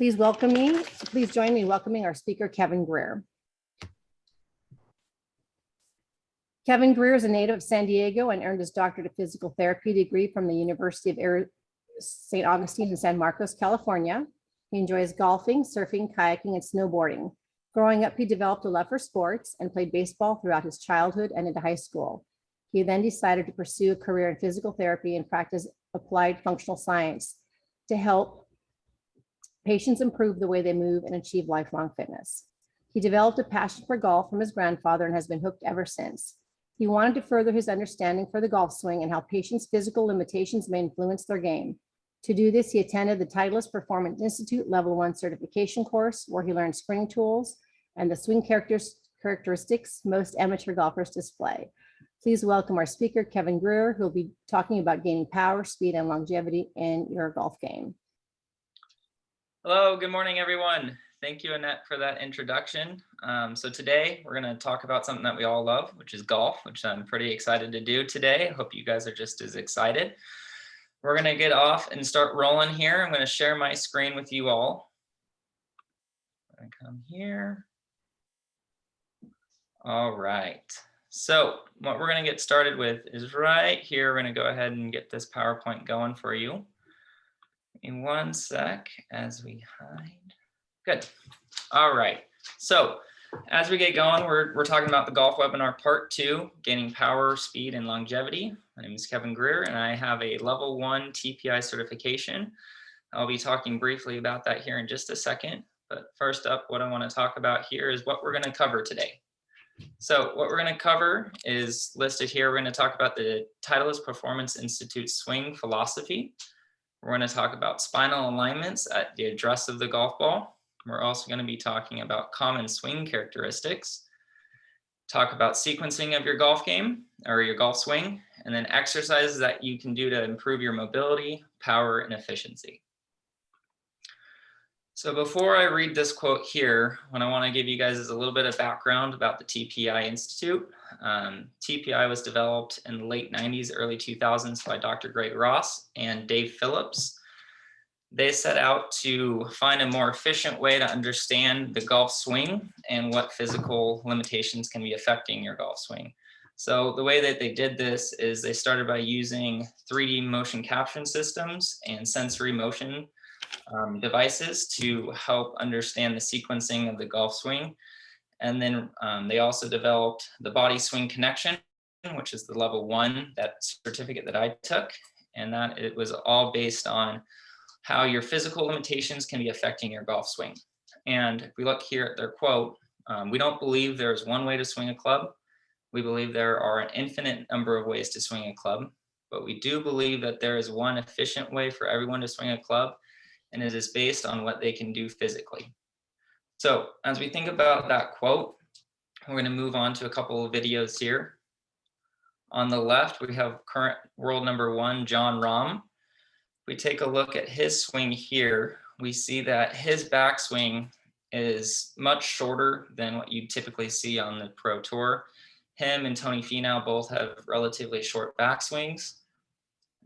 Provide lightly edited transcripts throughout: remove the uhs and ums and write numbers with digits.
Please join me in welcoming our speaker, Kevin Greer. Kevin Greer is a native of San Diego and earned his doctorate of physical therapy degree from the University of St. Augustine in San Marcos, California. He enjoys golfing, surfing, kayaking, and snowboarding. Growing up, he developed a love for sports and played baseball throughout his childhood and into high school. He then decided to pursue a career in physical therapy and practice applied functional science to help patients improve the way they move and achieve lifelong fitness. He developed a passion for golf from his grandfather and has been hooked ever since. He wanted to further his understanding for the golf swing and how patients' physical limitations may influence their game. To do this, he attended the Titleist Performance Institute Level 1 certification course, where he learned swing tools and the swing characteristics most amateur golfers display. Please welcome our speaker, Kevin Greer, who will be talking about gaining power, speed, and longevity in your golf game. Hello, good morning, everyone. Thank you, Annette, for that introduction. So today we're going to talk about something that we all love, which is golf, which I'm pretty excited to do today. I hope you guys are just as excited. We're going to get off and start rolling here. I'm going to share my screen with you all. I'm going to come here. All right. So what we're going to get started with is right here. We're going to go ahead and get this PowerPoint going for you. In one sec as we hide. Good. All right. So as we get going, we're talking about the golf webinar part 2, gaining power, speed, and longevity. My name is Kevin Greer, and I have a level 1 TPI certification. I'll be talking briefly about that here in just a second. But first up, what I want to talk about here is what we're going to cover today. So what we're going to cover is listed here. We're going to talk about the Titleist Performance Institute swing philosophy. We're going to talk about spinal alignments at the address of the golf ball. We're also going to be talking about common swing characteristics, talk about sequencing of your golf game or your golf swing, and then exercises that you can do to improve your mobility, power, and efficiency. So before I read this quote here, what I want to give you guys is a little bit of background about the TPI Institute. TPI was developed in the late 90s, early 2000s by Dr. Greg Ross and Dave Phillips. They set out to find a more efficient way to understand the golf swing and what physical limitations can be affecting your golf swing. So the way that they did this is they started by using 3D motion capture systems and sensory motion devices to help understand the sequencing of the golf swing. And then they also developed the body swing connection, which is the level 1, that certificate that I took. And that it was all based on how your physical limitations can be affecting your golf swing. And if we look here at their quote, we don't believe there's one way to swing a club. We believe there are an infinite number of ways to swing a club, but we do believe that there is one efficient way for everyone to swing a club, and it is based on what they can do physically. So as we think about that quote, we're going to move on to a couple of videos here. On the left, we have current world number 1, Jon Rahm. We take a look at his swing here. We see that his backswing is much shorter than what you typically see on the Pro Tour. Him and Tony Finau both have relatively short backswings.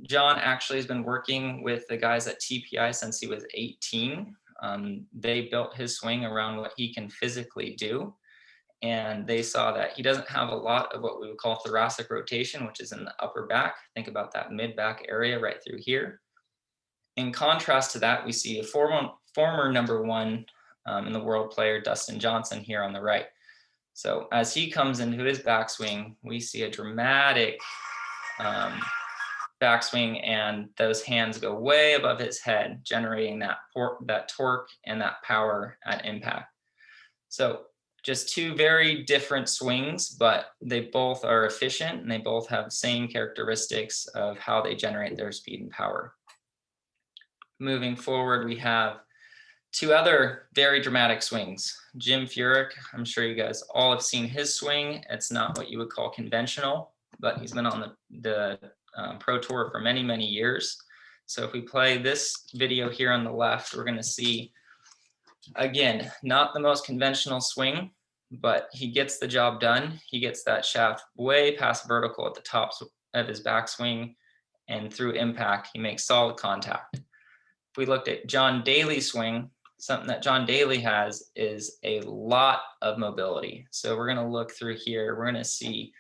Jon actually has been working with the guys at TPI since he was 18. They built his swing around what he can physically do. And they saw that he doesn't have a lot of what we would call thoracic rotation, which is in the upper back. Think about that mid-back area right through here. In contrast to that, we see a former number 1 in the world player, Dustin Johnson, here on the right. So as he comes into his backswing, we see a dramatic backswing, and those hands go way above his head, generating that torque and that power at impact. So just 2 very different swings, but they both are efficient and they both have the same characteristics of how they generate their speed and power. Moving forward, we have 2 other very dramatic swings. Jim Furyk, I'm sure you guys all have seen his swing. It's not what you would call conventional, but he's been on the Pro Tour for many, many years. So if we play this video here on the left, we're going to see, again, not the most conventional swing, but he gets the job done. He gets that shaft way past vertical at the top of his backswing, and through impact, he makes solid contact. If we looked at John Daly's swing, something that John Daly has is a lot of mobility. So we're going to look through here. We're going to see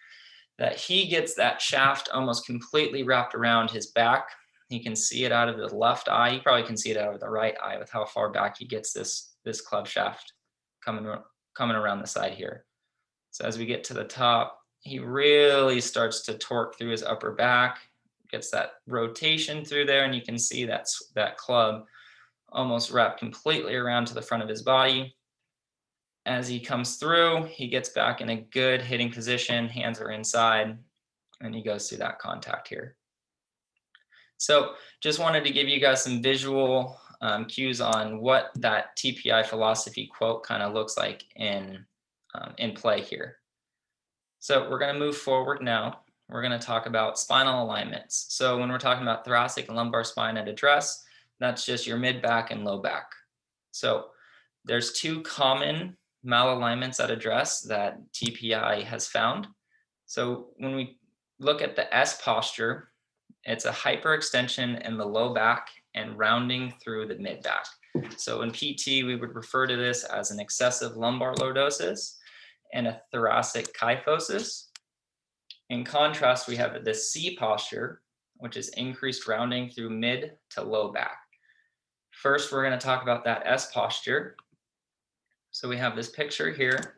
that he gets that shaft almost completely wrapped around his back. He can see it out of the left eye. You probably can see it out of the right eye with how far back he gets this club shaft coming around the side here. So as we get to the top, he really starts to torque through his upper back, gets that rotation through there, and you can see that club almost wrapped completely around to the front of his body. As he comes through, he gets back in a good hitting position, hands are inside, and he goes through that contact here. So just wanted to give you guys some visual cues on what that TPI philosophy quote kind of looks like in play here. So we're going to move forward now. We're going to talk about spinal alignments. So when we're talking about thoracic and lumbar spine at address, that's just your mid back and low back. So there's two common malalignments at address that TPI has found. So when we look at the S posture, it's a hyperextension in the low back and rounding through the mid back. So in PT, we would refer to this as an excessive lumbar lordosis and a thoracic kyphosis. In contrast, we have the C posture, which is increased rounding through mid to low back. First, we're going to talk about that S posture. So we have this picture here.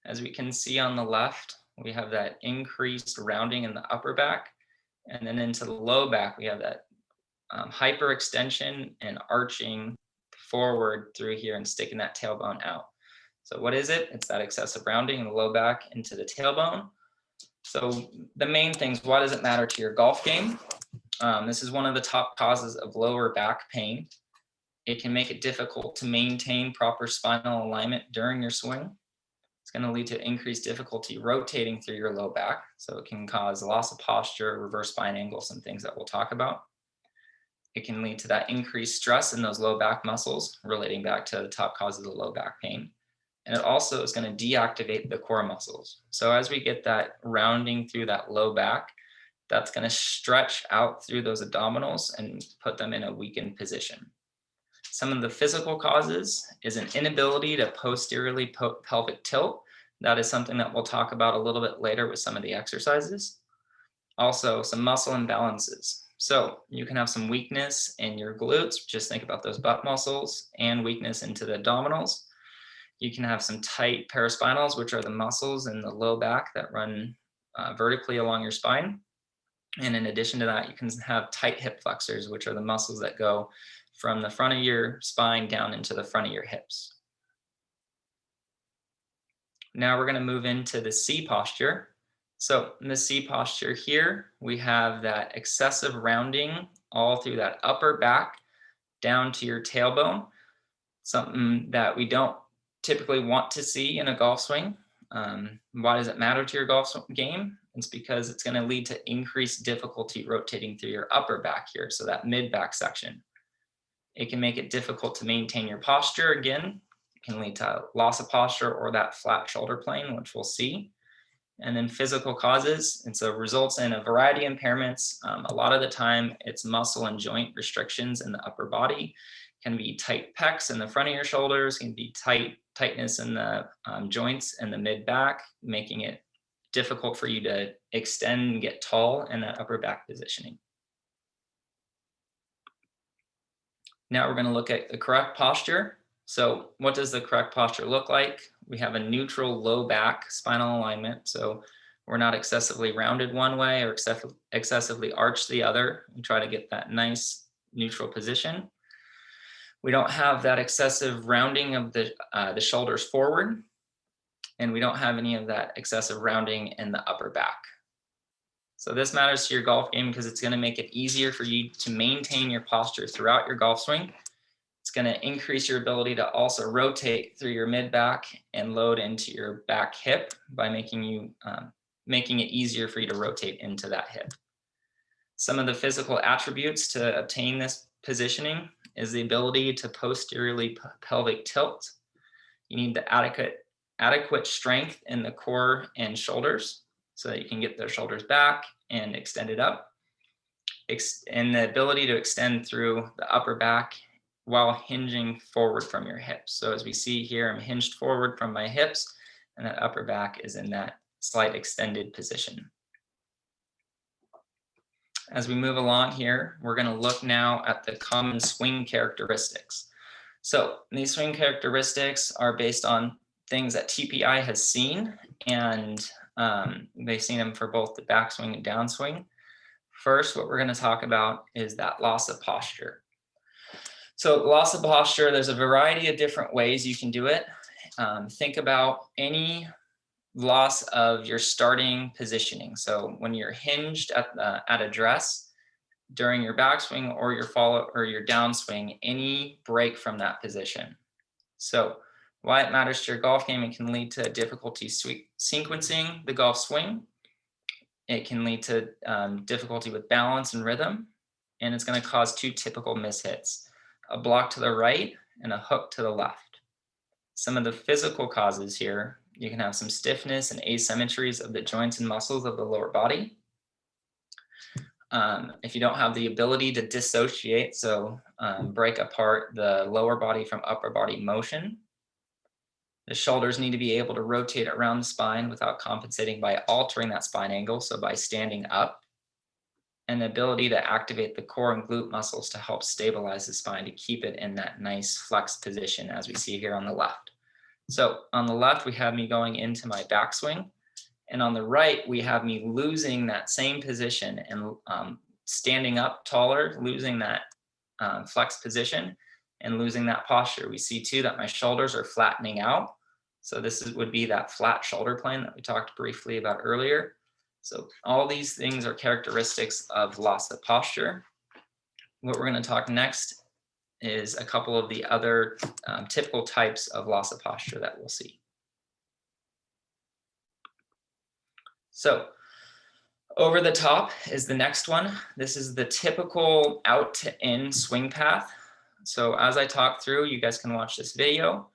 As we can see on the left, we have that increased rounding in the upper back. And then into the low back, we have that hyperextension and arching forward through here and sticking that tailbone out. So what is it? It's that excessive rounding in the low back into the tailbone. So the main things, why does it matter to your golf game? This is one of the top causes of lower back pain. It can make it difficult to maintain proper spinal alignment during your swing. It's going to lead to increased difficulty rotating through your low back. So it can cause loss of posture, reverse spine angles, and things that we'll talk about. It can lead to that increased stress in those low back muscles, relating back to the top causes of low back pain. And it also is going to deactivate the core muscles. So as we get that rounding through that low back, that's going to stretch out through those abdominals and put them in a weakened position. Some of the physical causes is an inability to posteriorly pelvic tilt. That is something that we'll talk about a little bit later with some of the exercises. Also, some muscle imbalances. So you can have some weakness in your glutes, just think about those butt muscles, and weakness into the abdominals. You can have some tight paraspinals, which are the muscles in the low back that run vertically along your spine. And in addition to that, you can have tight hip flexors, which are the muscles that go from the front of your spine down into the front of your hips. Now we're going to move into the C posture. So in the C posture here, we have that excessive rounding all through that upper back down to your tailbone, something that we don't typically want to see in a golf swing. Why does it matter to your golf game? It's because it's going to lead to increased difficulty rotating through your upper back here, so that mid back section. It can make it difficult to maintain your posture. Again, it can lead to loss of posture or that flat shoulder plane, which we'll see. And then physical causes, and so results in a variety of impairments. A lot of the time, it's muscle and joint restrictions in the upper body. It can be tight pecs in the front of your shoulders, can be tightness in the joints and the mid back, making it difficult for you to extend and get tall in that upper back positioning. Now we're going to look at the correct posture. So what does the correct posture look like? We have a neutral low back spinal alignment. So we're not excessively rounded one way or excessively arched the other. We try to get that nice neutral position. We don't have that excessive rounding of the shoulders forward. And we don't have any of that excessive rounding in the upper back. So this matters to your golf game because it's going to make it easier for you to maintain your posture throughout your golf swing. It's going to increase your ability to also rotate through your mid back and load into your back hip by making it easier for you to rotate into that hip. Some of the physical attributes to obtain this positioning is the ability to posteriorly pelvic tilt. You need the adequate strength in the core and shoulders, so that you can get their shoulders back and extend it up. And the ability to extend through the upper back while hinging forward from your hips. So as we see here, I'm hinged forward from my hips, and that upper back is in that slight extended position. As we move along here, we're going to look now at the common swing characteristics. So these swing characteristics are based on things that TPI has seen, and they've seen them for both the backswing and downswing. First, what we're going to talk about is that loss of posture. So loss of posture, there's a variety of different ways you can do it. Think about any loss of your starting positioning. So when you're hinged at address during your backswing or your follow or your downswing, any break from that position. So why it matters to your golf game, it can lead to difficulty sequencing the golf swing. It can lead to difficulty with balance and rhythm, and it's going to cause two typical mishits, a block to the right and a hook to the left. Some of the physical causes here, you can have some stiffness and asymmetries of the joints and muscles of the lower body. If you don't have the ability to dissociate, so break apart the lower body from upper body motion, the shoulders need to be able to rotate around the spine without compensating by altering that spine angle, so by standing up, and the ability to activate the core and glute muscles to help stabilize the spine to keep it in that nice flexed position as we see here on the left. So on the left, we have me going into my backswing, and on the right, we have me losing that same position and standing up taller, losing that flexed position and losing that posture. We see too that my shoulders are flattening out. So this would be that flat shoulder plane that we talked briefly about earlier. So all these things are characteristics of loss of posture. What we're going to talk next is a couple of the other typical types of loss of posture that we'll see. So over the top is the next one. This is the typical out to in swing path. So as I talk through, you guys can watch this video.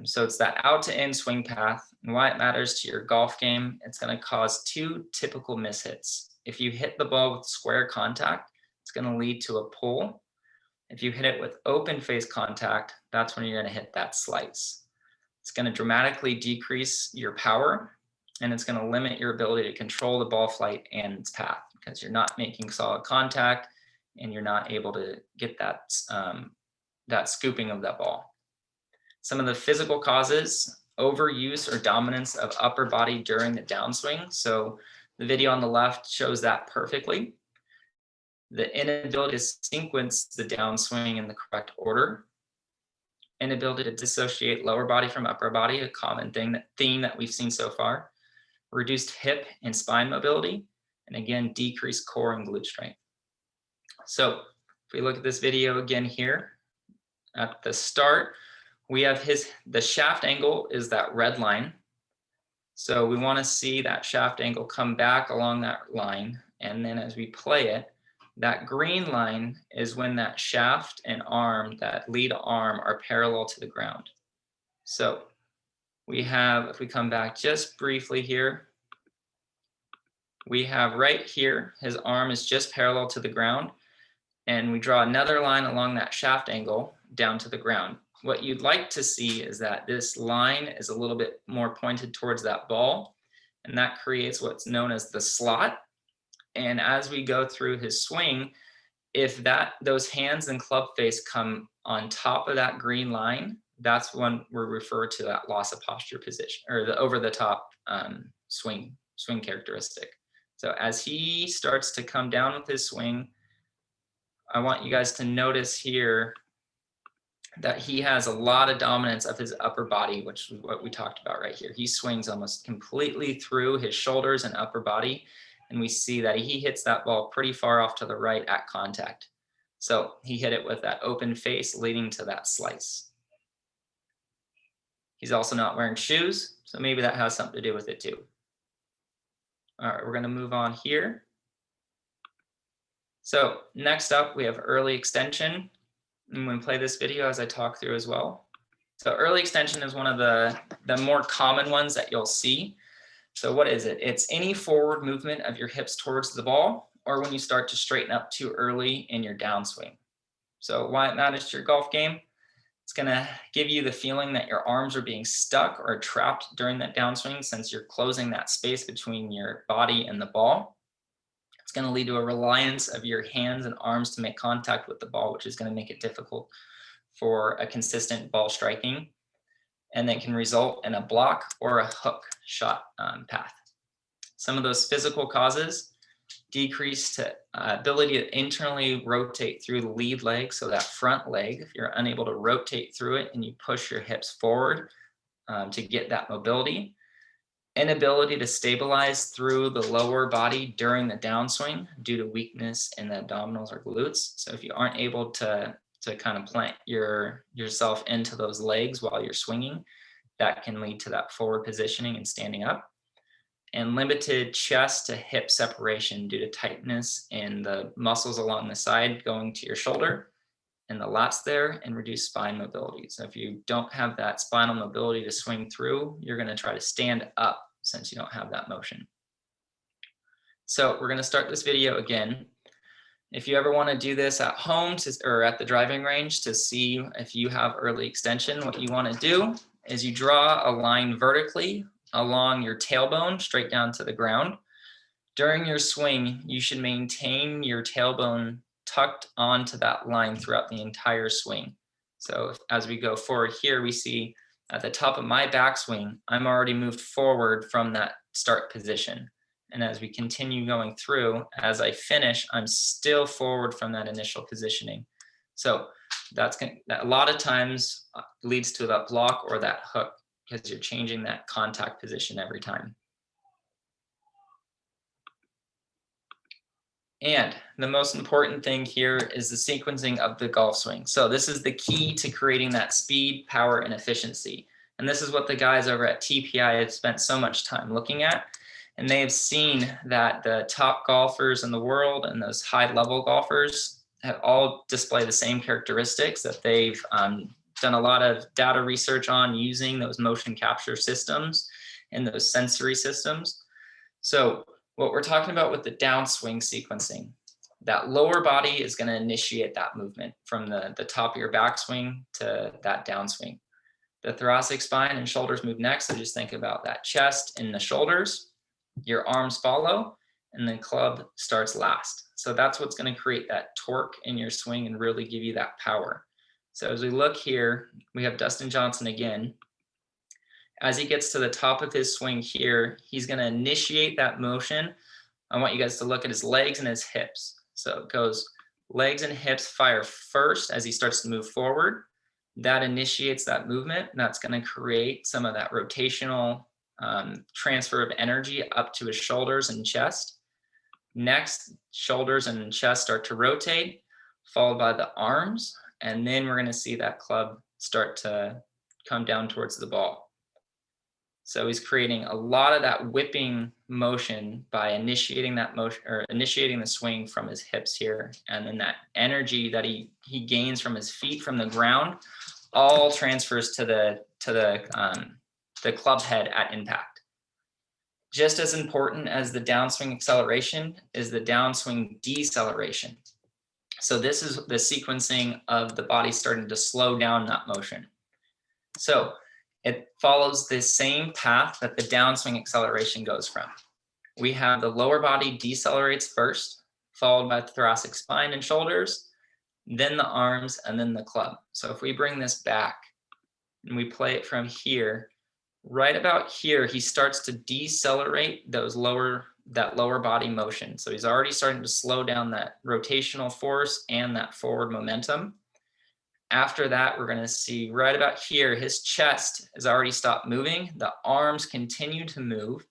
So it's that out to in swing path, and why it matters to your golf game. It's going to cause two typical mishits. If you hit the ball with square contact, it's going to lead to a pull. If you hit it with open face contact, that's when you're going to hit that slice. It's going to dramatically decrease your power, and it's going to limit your ability to control the ball flight and its path because you're not making solid contact and you're not able to get that, that scooping of that ball. Some of the physical causes, overuse or dominance of upper body during the downswing. So the video on the left shows that perfectly. The inability to sequence the downswing in the correct order. Inability to dissociate lower body from upper body, a common theme that we've seen so far. Reduced hip and spine mobility, and again, decreased core and glute strength. So if we look at this video again here, at the start, we have the shaft angle is that red line. So we want to see that shaft angle come back along that line. And then as we play it, that green line is when that shaft and arm, that lead arm, are parallel to the ground. So we have, if we come back just briefly here, we have right here, his arm is just parallel to the ground. And we draw another line along that shaft angle down to the ground. What you'd like to see is that this line is a little bit more pointed towards that ball, and that creates what's known as the slot. And as we go through his swing, if those hands and club face come on top of that green line, that's when we're referred to that loss of posture position, or the over the top swing characteristic. So as he starts to come down with his swing, I want you guys to notice here that he has a lot of dominance of his upper body, which is what we talked about right here. He swings almost completely through his shoulders and upper body, and we see that he hits that ball pretty far off to the right at contact. So he hit it with that open face leading to that slice. He's also not wearing shoes, so maybe that has something to do with it too. All right, we're going to move on here. So next up, we have early extension. I'm going to play this video as I talk through as well. So early extension is one of the more common ones that you'll see. So what is it? It's any forward movement of your hips towards the ball, or when you start to straighten up too early in your downswing. So why it matters to your golf game? It's going to give you the feeling that your arms are being stuck or trapped during that downswing, since you're closing that space between your body and the ball. It's going to lead to a reliance of your hands and arms to make contact with the ball, which is going to make it difficult for a consistent ball striking. And that can result in a block or a hook shot path. Some of those physical causes: decreased ability to internally rotate through the lead leg. So that front leg, if you're unable to rotate through it and you push your hips forward to get that mobility. Inability to stabilize through the lower body during the downswing due to weakness in the abdominals or glutes. So if you aren't able to kind of plant yourself into those legs while you're swinging, that can lead to that forward positioning and standing up. And limited chest to hip separation due to tightness in the muscles along the side going to your shoulder and the lats there, and reduced spine mobility. So if you don't have that spinal mobility to swing through, you're going to try to stand up since you don't have that motion. So we're going to start this video again. If you ever want to do this at home or at the driving range to see if you have early extension, what you want to do is you draw a line vertically along your tailbone straight down to the ground. During your swing, you should maintain your tailbone tucked onto that line throughout the entire swing. So as we go forward here, we see at the top of my backswing, I'm already moved forward from that start position. And as we continue going through, as I finish, I'm still forward from that initial positioning. So that a lot of times leads to that block or that hook, because you're changing that contact position every time. And the most important thing here is the sequencing of the golf swing. So this is the key to creating that speed, power, and efficiency. And this is what the guys over at TPI have spent so much time looking at. And they have seen that the top golfers in the world and those high-level golfers have all display the same characteristics that they've done a lot of data research on using those motion capture systems and those sensory systems. So what we're talking about with the downswing sequencing, that lower body is going to initiate that movement from the top of your backswing to that downswing. The thoracic spine and shoulders move next. So just think about that chest and the shoulders. Your arms follow, and the club starts last. So that's what's going to create that torque in your swing and really give you that power. So as we look here, we have Dustin Johnson again. As he gets to the top of his swing here, he's going to initiate that motion. I want you guys to look at his legs and his hips. So it goes legs and hips fire first as he starts to move forward. That initiates that movement. That's going to create some of that rotational transfer of energy up to his shoulders and chest. Next, shoulders and chest start to rotate, followed by the arms. And then we're going to see that club start to come down towards the ball. So he's creating a lot of that whipping motion by initiating that motion, or initiating the swing from his hips here. And then that energy that he gains from his feet from the ground all transfers to the club head at impact. Just as important as the downswing acceleration is the downswing deceleration. So this is the sequencing of the body starting to slow down that motion. So it follows the same path that the downswing acceleration goes from. We have the lower body decelerates first, followed by the thoracic spine and shoulders, then the arms, and then the club. So if we bring this back and we play it from here, right about here, he starts to decelerate that lower body motion. So he's already starting to slow down that rotational force and that forward momentum. After that, we're going to see right about here, his chest has already stopped moving. The arms continue to move.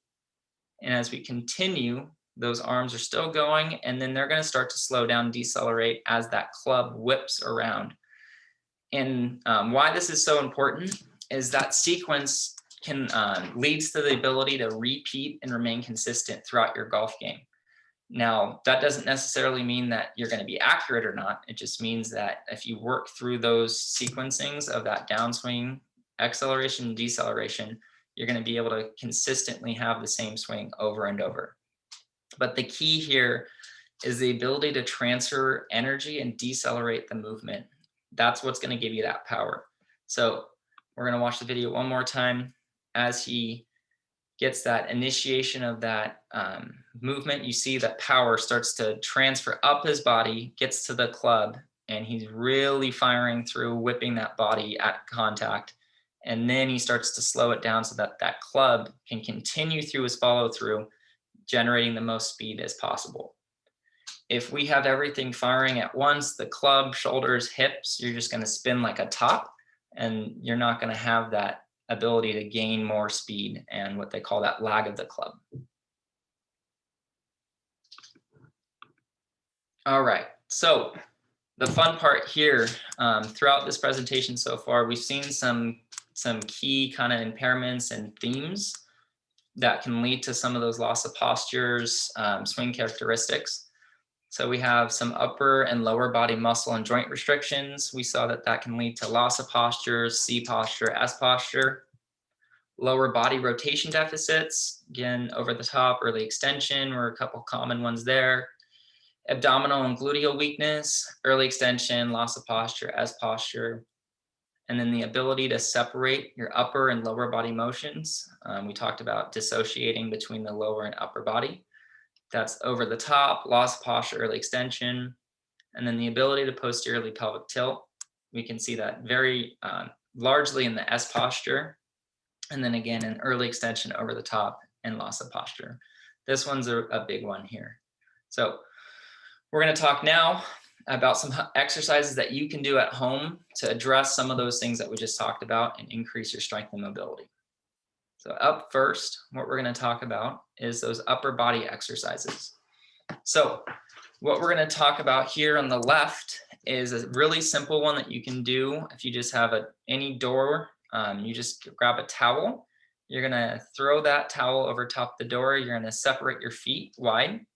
And as we continue, those arms are still going, and then they're going to start to slow down, decelerate as that club whips around. And why this is so important is that sequence leads to the ability to repeat and remain consistent throughout your golf game. Now, that doesn't necessarily mean that you're going to be accurate or not. It just means that if you work through those sequencings of that downswing, acceleration, deceleration, you're going to be able to consistently have the same swing over and over. But the key here is the ability to transfer energy and decelerate the movement. That's what's going to give you that power. So we're going to watch the video one more time. As he gets that initiation of that movement, you see that power starts to transfer up his body, gets to the club, and he's really firing through, whipping that body at contact. And then he starts to slow it down so that that club can continue through his follow through, generating the most speed as possible. If we have everything firing at once, the club, shoulders, hips, you're just going to spin like a top, and you're not going to have that ability to gain more speed and what they call that lag of the club. All right, so the fun part here, throughout this presentation so far, we've seen some key kind of impairments and themes that can lead to some of those loss of postures, swing characteristics. So we have some upper and lower body muscle and joint restrictions. We saw that that can lead to loss of postures, C posture, S posture. Lower body rotation deficits, again, over the top, early extension were a couple common ones there. Abdominal and gluteal weakness, early extension, loss of posture, S posture. And then the ability to separate your upper and lower body motions. We talked about dissociating between the lower and upper body. That's over the top, loss of posture, early extension. And then the ability to posteriorly pelvic tilt. We can see that very largely in the S posture. And then again, an early extension over the top and loss of posture. This one's a big one here. So we're going to talk now about some exercises that you can do at home to address some of those things that we just talked about and increase your strength and mobility. So up first, what we're going to talk about is those upper body exercises. So what we're going to talk about here on the left is a really simple one that you can do if you just have any door. You just grab a towel. You're going to throw that towel over top the door. You're going to separate your feet wide.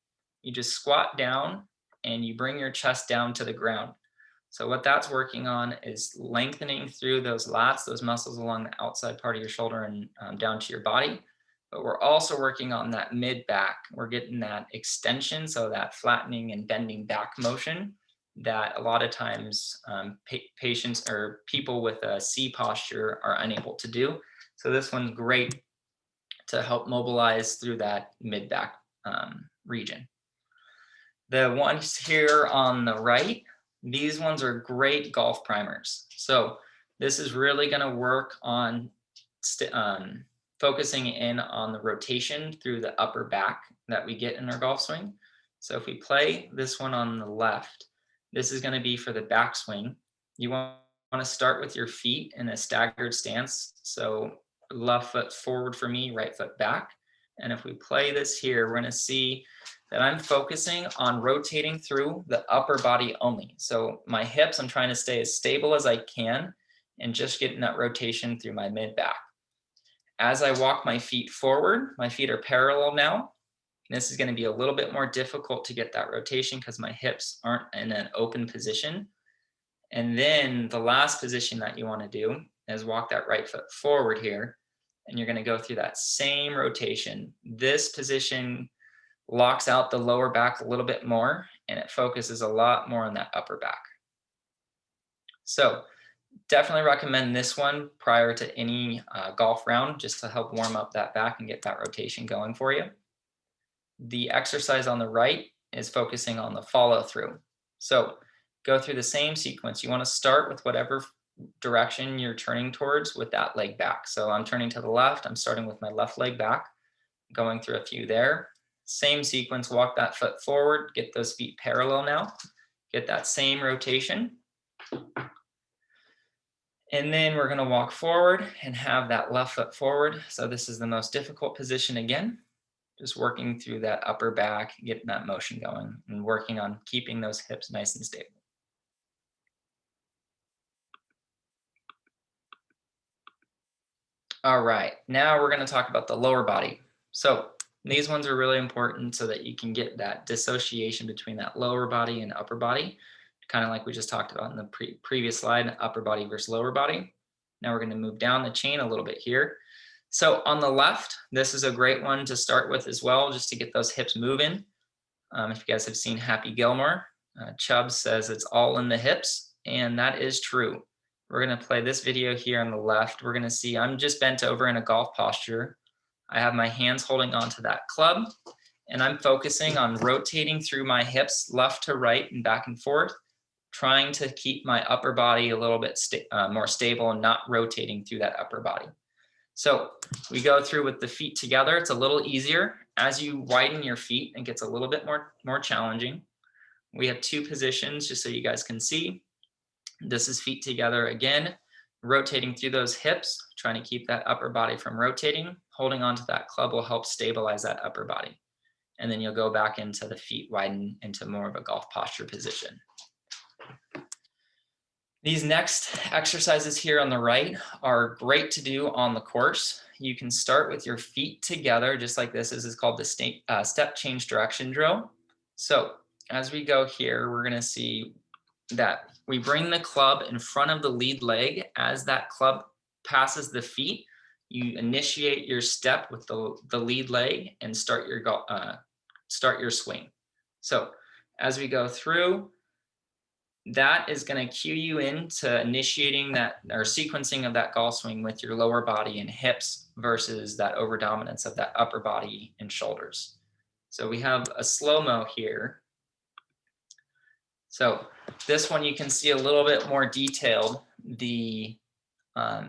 You just squat down and you bring your chest down to the ground. So what that's working on is lengthening through those lats, those muscles along the outside part of your shoulder and down to your body. But we're also working on that mid back. We're getting that extension, so that flattening and bending back motion that a lot of times patients or people with a C posture are unable to do. So this one's great to help mobilize through that mid back region. The ones here on the right, these ones are great golf primers. So this is really going to work on focusing in on the rotation through the upper back that we get in our golf swing. So if we play this one on the left, this is going to be for the backswing. You want to start with your feet in a staggered stance. So left foot forward for me, right foot back. And if we play this here, we're going to see that I'm focusing on rotating through the upper body only. So my hips, I'm trying to stay as stable as I can and just getting that rotation through my mid back. As I walk my feet forward, my feet are parallel now. This is going to be a little bit more difficult to get that rotation because my hips aren't in an open position. And then the last position that you want to do is walk that right foot forward here. And you're going to go through that same rotation. This position locks out the lower back a little bit more, and it focuses a lot more on that upper back. So definitely recommend this one prior to any golf round, just to help warm up that back and get that rotation going for you. The exercise on the right is focusing on the follow through. So go through the same sequence. You want to start with whatever direction you're turning towards with that leg back. So I'm turning to the left. I'm starting with my left leg back, going through a few there. Same sequence, walk that foot forward, get those feet parallel now, get that same rotation. And then we're going to walk forward and have that left foot forward. So this is the most difficult position again, just working through that upper back, getting that motion going and working on keeping those hips nice and stable. All right, now we're going to talk about the lower body. So these ones are really important so that you can get that dissociation between that lower body and upper body, kind of like we just talked about in the previous slide, upper body versus lower body. Now we're going to move down the chain a little bit here. So on the left, this is a great one to start with as well, just to get those hips moving. If you guys have seen Happy Gilmore, Chubb says it's all in the hips, and that is true. We're going to play this video here on the left. We're going to see I'm just bent over in a golf posture. I have my hands holding onto that club, and I'm focusing on rotating through my hips left to right and back and forth, trying to keep my upper body a little bit more stable and not rotating through that upper body. So we go through with the feet together. It's a little easier. As you widen your feet, it gets a little bit more challenging. We have 2 positions just so you guys can see. This is feet together again, rotating through those hips, trying to keep that upper body from rotating. Holding onto that club will help stabilize that upper body. And then you'll go back into the feet widen into more of a golf posture position. These next exercises here on the right are great to do on the course. You can start with your feet together, just like this. This is called the step change direction drill. So as we go here, we're going to see that we bring the club in front of the lead leg. As that club passes the feet, you initiate your step with the lead leg and start your swing. So as we go through, that is going to cue you into initiating that or sequencing of that golf swing with your lower body and hips versus that overdominance of that upper body and shoulders. So we have a slow-mo here. So this one you can see a little bit more detailed, the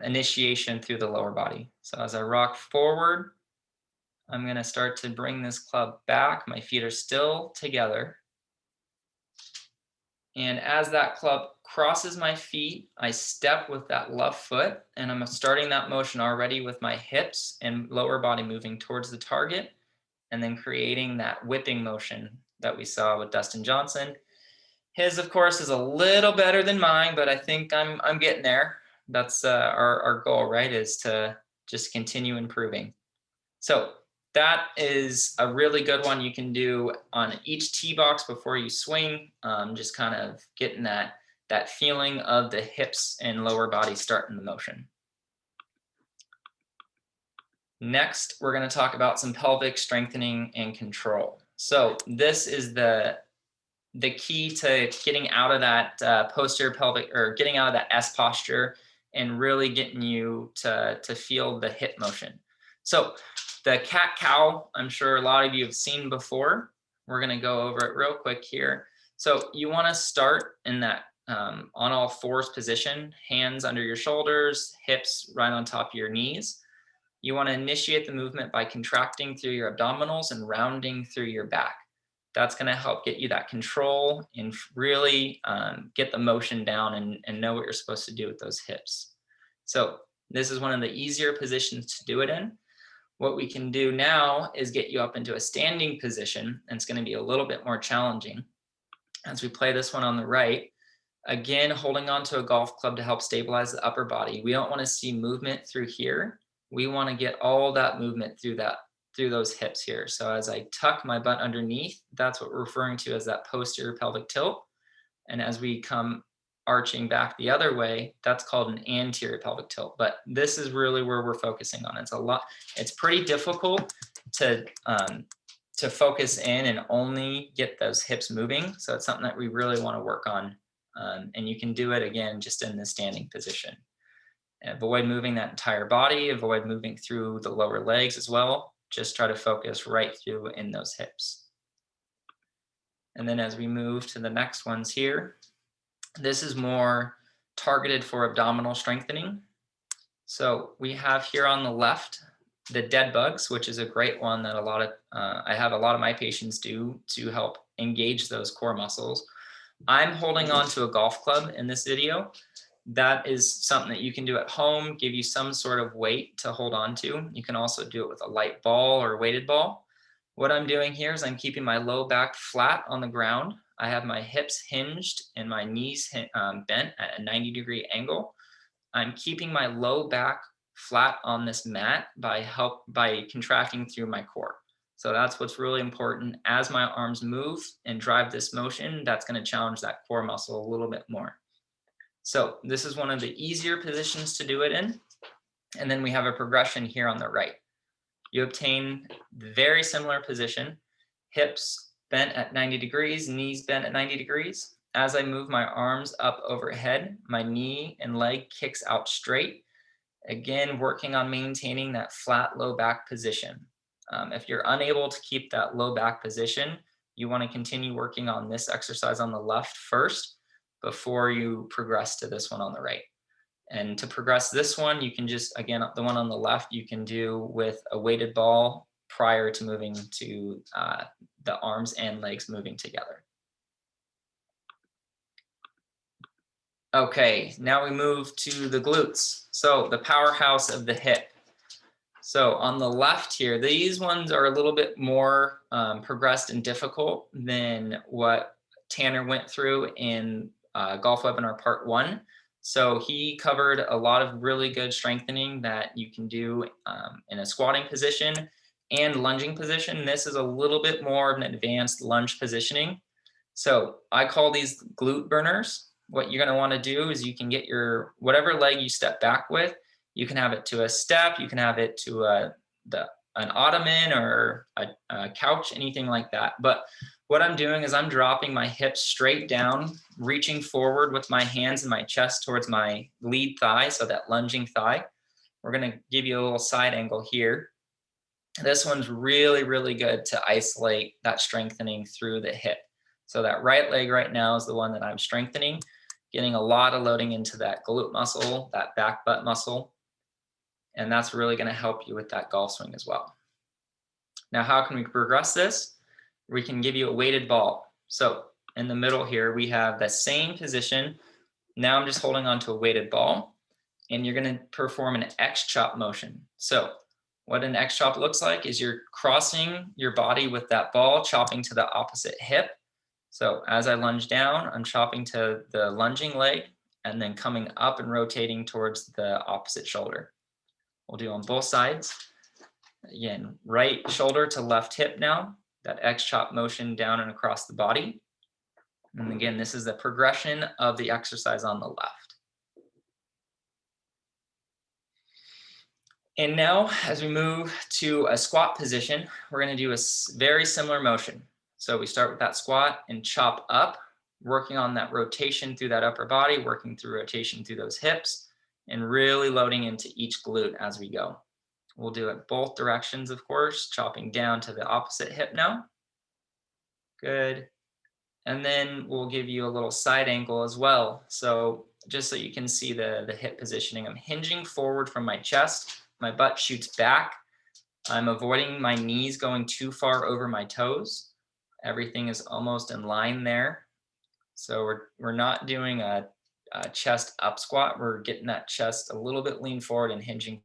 initiation through the lower body. So as I rock forward, I'm going to start to bring this club back. My feet are still together. And as that club crosses my feet, I step with that left foot, and I'm starting that motion already with my hips and lower body moving towards the target, and then creating that whipping motion that we saw with Dustin Johnson. His, of course, is a little better than mine, but I think I'm getting there. That's our goal, right? Is to just continue improving. So that is a really good one you can do on each tee box before you swing. Just kind of getting that feeling of the hips and lower body starting the motion. Next, we're going to talk about some pelvic strengthening and control. So this is the key to getting out of that posterior pelvic, or getting out of that S posture and really getting you to feel the hip motion. So the cat-cow, I'm sure a lot of you have seen before. We're going to go over it real quick here. So you want to start in that on all fours position, hands under your shoulders, hips right on top of your knees. You want to initiate the movement by contracting through your abdominals and rounding through your back. That's going to help get you that control and really get the motion down and know what you're supposed to do with those hips. So this is one of the easier positions to do it in. What we can do now is get you up into a standing position, and it's going to be a little bit more challenging. As we play this one on the right, again, holding on to a golf club to help stabilize the upper body. We don't want to see movement through here. We want to get all that movement through those hips here. So as I tuck my butt underneath, that's what we're referring to as that posterior pelvic tilt. And as we come arching back the other way, that's called an anterior pelvic tilt. But this is really where we're focusing on. It's pretty difficult to focus in and only get those hips moving. So it's something that we really want to work on. And you can do it again, just in the standing position. Avoid moving that entire body, avoid moving through the lower legs as well. Just try to focus right through in those hips. And then as we move to the next ones here, this is more targeted for abdominal strengthening. So we have here on the left, the dead bugs, which is a great one that I have a lot of my patients do to help engage those core muscles. I'm holding on to a golf club in this video. That is something that you can do at home, give you some sort of weight to hold on to. You can also do it with a light ball or weighted ball. What I'm doing here is I'm keeping my low back flat on the ground. I have my hips hinged and my knees bent at a 90-degree angle. I'm keeping my low back flat on this mat by contracting through my core. So that's what's really important. As my arms move and drive this motion, that's going to challenge that core muscle a little bit more. So this is one of the easier positions to do it in. And then we have a progression here on the right. You obtain the very similar position, hips bent at 90 degrees, knees bent at 90 degrees. As I move my arms up overhead, my knee and leg kicks out straight. Again, working on maintaining that flat low back position. If you're unable to keep that low back position, you want to continue working on this exercise on the left first before you progress to this one on the right. And to progress this one, you can just, again, the one on the left, you can do with a weighted ball prior to moving to the arms and legs moving together. Okay, now we move to the glutes. So the powerhouse of the hip. So on the left here, these ones are a little bit more progressed and difficult than what Tanner went through in Golf Webinar Part 1. So he covered a lot of really good strengthening that you can do in a squatting position and lunging position. This is a little bit more of an advanced lunge positioning. So I call these glute burners. What you're going to want to do is you can get your whatever leg you step back with. You can have it to a step. You can have it to an ottoman or a couch, anything like that. But what I'm doing is I'm dropping my hips straight down, reaching forward with my hands and my chest towards my lead thigh, so that lunging thigh. We're going to give you a little side angle here. This one's really, really good to isolate that strengthening through the hip. So that right leg right now is the one that I'm strengthening, getting a lot of loading into that glute muscle, that back butt muscle. And that's really going to help you with that golf swing as well. Now, how can we progress this? We can give you a weighted ball. So in the middle here, we have the same position. Now I'm just holding on to a weighted ball, and you're going to perform an X chop motion. So what an X chop looks like is you're crossing your body with that ball, chopping to the opposite hip. So as I lunge down, I'm chopping to the lunging leg and then coming up and rotating towards the opposite shoulder. We'll do on both sides. Again, right shoulder to left hip now, that X chop motion down and across the body. And again, this is the progression of the exercise on the left. And now as we move to a squat position, we're going to do a very similar motion. So we start with that squat and chop up, working on that rotation through that upper body, working through rotation through those hips, and really loading into each glute as we go. We'll do it both directions, of course, chopping down to the opposite hip now. Good. And then we'll give you a little side angle as well. So just so you can see the hip positioning, I'm hinging forward from my chest. My butt shoots back. I'm avoiding my knees going too far over my toes. Everything is almost in line there. So we're not doing a chest up squat. We're getting that chest a little bit lean forward and hinging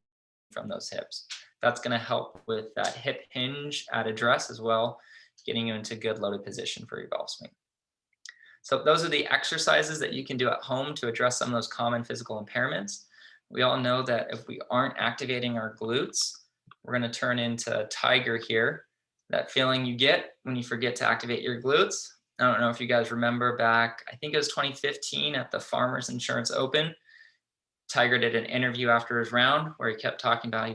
from those hips. That's going to help with that hip hinge at address as well, getting you into good loaded position for your golf swing. So those are the exercises that you can do at home to address some of those common physical impairments. We all know that if we aren't activating our glutes, we're going to turn into tiger here. That feeling you get when you forget to activate your glutes. I don't know if you guys remember back, I think it was 2015 at the Farmers Insurance Open. Tiger did an interview after his round where he kept talking about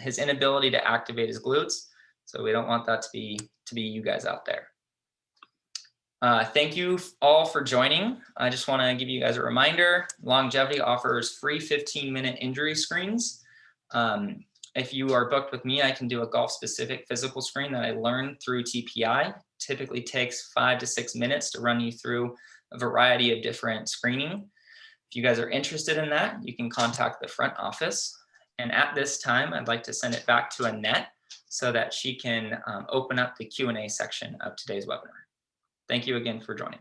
his inability to activate his glutes. So we don't want that to be you guys out there. Thank you all for joining. I just want to give you guys a reminder. Longevity offers free 15-minute injury screens. If you are booked with me, I can do a golf-specific physical screen that I learned through TPI. Typically takes 5 to 6 minutes to run you through a variety of different screening. If you guys are interested in that, you can contact the front office. And at this time, I'd like to send it back to Annette so that she can open up the Q&A section of today's webinar. Thank you again for joining.